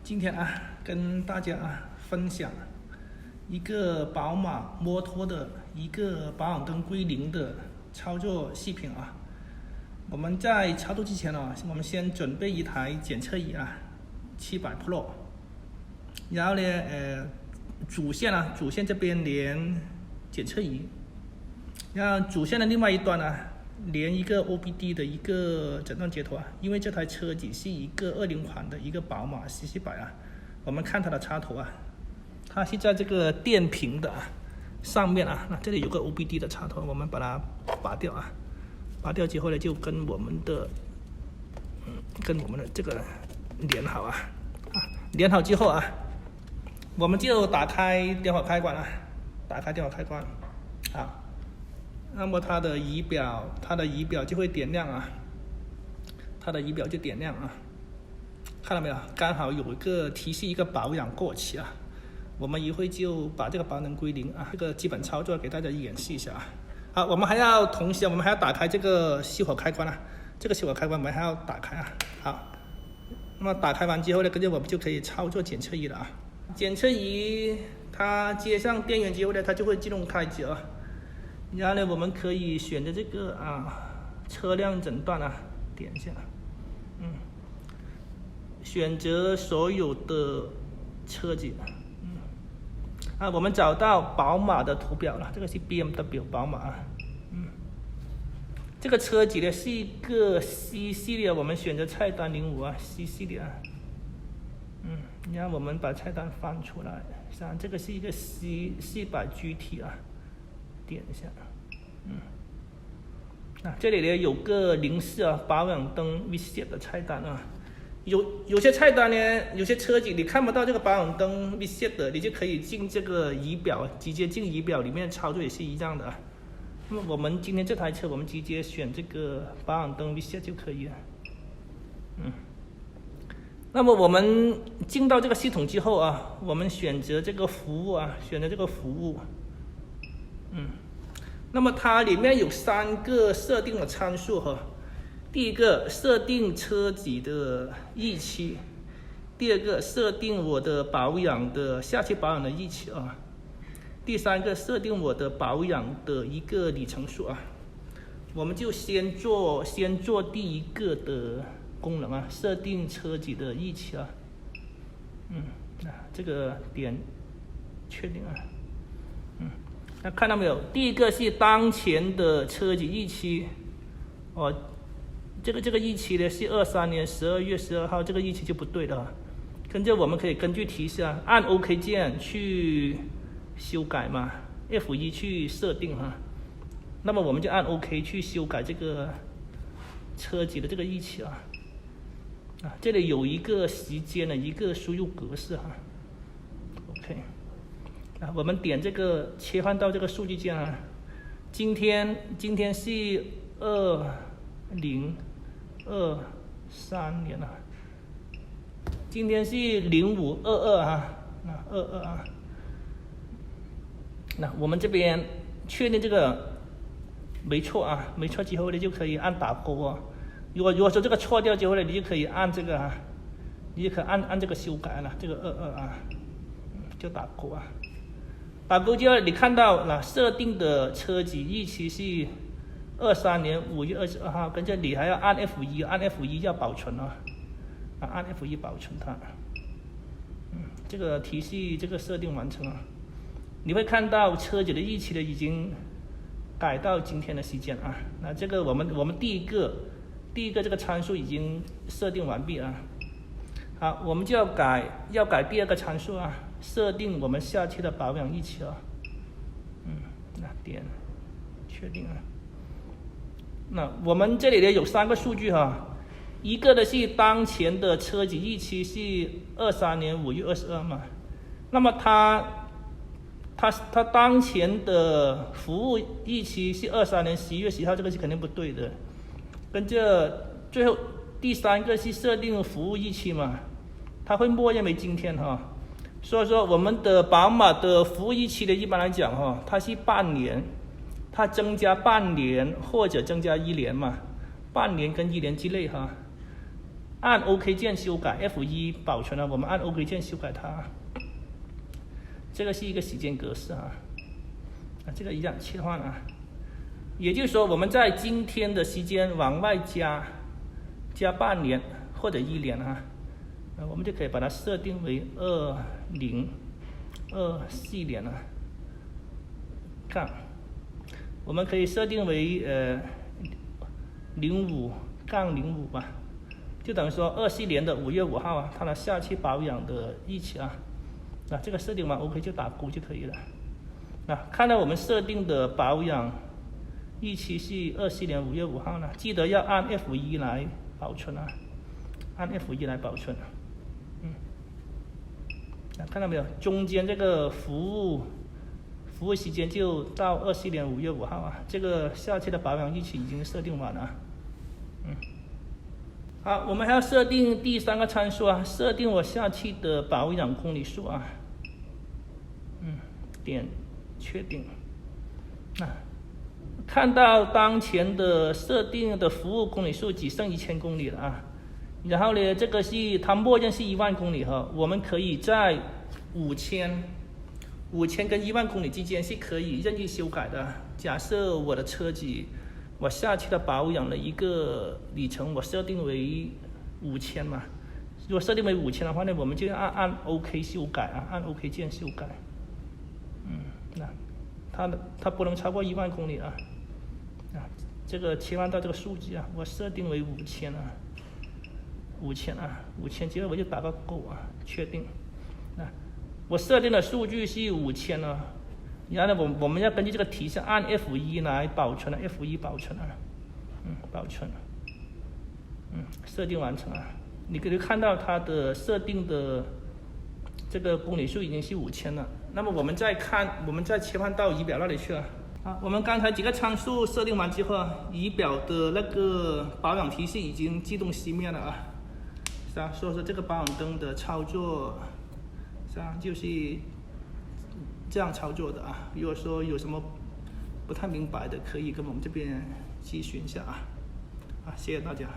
今天跟大家分享一个宝马摩托的一个保养灯归零的操作视频我们在操作之前我们先准备一台检测仪700 Pro， 然后呢，主线这边连检测仪，然后主线的另外一端连一个 OBD 的一个诊断接头因为这台车子是一个20款的一个宝马 CC100我们看它的插头它是在这个电瓶的上面那这里有个 OBD 的插头，我们把它拔掉拔掉之后呢，就跟我们的这个连好连好之后我们就打开电话开关好。那么它的仪表就会点亮看到没有？刚好有一个提示，一个保养过期我们一会就把这个保养归零这个基本操作给大家演示一下好，我们还要打开这个熄火开关这个熄火开关我们还要打开好，那么打开完之后呢，跟着我们就可以操作检测仪了检测仪它接上电源之后呢，它就会自动开机然后呢，我们可以选择这个车辆诊断点一下，选择所有的车子，我们找到宝马的图表了，这个是 BMW 宝马这个车子呢是一个 C 系列，我们选择菜单05C 系列然后我们把菜单翻出来，像这个是一个 C400 GT点一下，这里呢有个04保养灯 reset 的菜单有些菜单呢，有些车子你看不到这个保养灯 reset 的，你就可以进这个仪表，直接进仪表里面操作也是一样的那么我们今天这台车，我们直接选这个保养灯 reset 就可以了。那么我们进到这个系统之后我们选择这个服务那么它里面有3个设定的参数第一个设定车子的日期，第二个设定我的下期保养的日期第三个设定我的保养的一个里程数我们就先做第一个的功能设定车子的日期这个点确定那看到没有？第一个是当前的车子日期这个日期呢是23年12月12号，这个日期就不对了跟着我们可以根据提示按 OK 键去修改嘛 F1 去设定那么我们就按 OK 去修改这个车子的这个日期这里有一个时间的一个输入格式OK 我们点这个切换到这个数据键今天是2023年今天是052222那我们这边确定这个没错之后呢，就可以按打勾如果说这个错掉之后呢，你就可以按这个你就可以按这个修改了，这个22就打勾打勾之后你看到设定的车子日期是23年5月22号，跟着你还要按 F1 要保存按 F1 保存它这个提示这个设定完成你会看到车子的日期呢已经改到今天的时间那这个我们第一个这个参数已经设定完毕好，我们就要改第二个参数设定我们下期的保养日期那点确定那我们这里呢有3个数据一个的是当前的车子日期是23年5月22嘛，那么它当前的服务日期是23年11月10号，这个是肯定不对的。跟着最后第3个是设定服务日期嘛，它会默认为今天所以说我们的宝马的服务日期的一般来讲它是半年，它增加半年或者增加1年嘛，半年跟1年之内按 OK 键修改 F1 保存了，我们按 OK 键修改它。这个是一个时间格式啊，这个一样切换啊。也就是说，我们在今天的时间往外加半年或者1年啊，我们就可以把它设定为2024年啊，杠，我们可以设定为05-05吧，就等于说24年的5月5号啊，它的下期保养的日期啊，这个设定完 OK 就打勾就可以了。看到我们设定的保养日期是24年5月5号呢，记得要按 F1 来保存啊，按 F1 来保存。看到没有？中间这个服务时间就到24年5月5号啊，这个下期的保养日期已经设定完了。好，我们还要设定第3个参数啊，设定我下期的保养公里数啊。点确定。看到当前的设定的服务公里数只剩1000公里了啊。然后呢，这个是它默认是10000公里哈，我们可以在5000跟10000公里之间是可以任意修改的。假设我的车子，我下期的保养的一个里程我设定为5000嘛，如果设定为5000的话呢，我们就按 OK 修改啊，按 OK 键修改。它不能超过10000公里啊。这个切换到这个数据啊，我设定为5000啊。5000，接着我就打个勾啊，确定。我设定的数据是5000啊，然后呢，我们要根据这个提示按 F1 来保存了 ，F1 保存了，保存了，设定完成了。你可以看到它的设定的这个公里数已经是5000了。那么我们再切换到仪表那里去了。我们刚才几个参数设定完之后，仪表的那个保养提示已经自动熄灭了啊。所以说这个保养灯的操作，就是这样操作的啊。如果说有什么不太明白的，可以跟我们这边咨询一下啊。谢谢大家，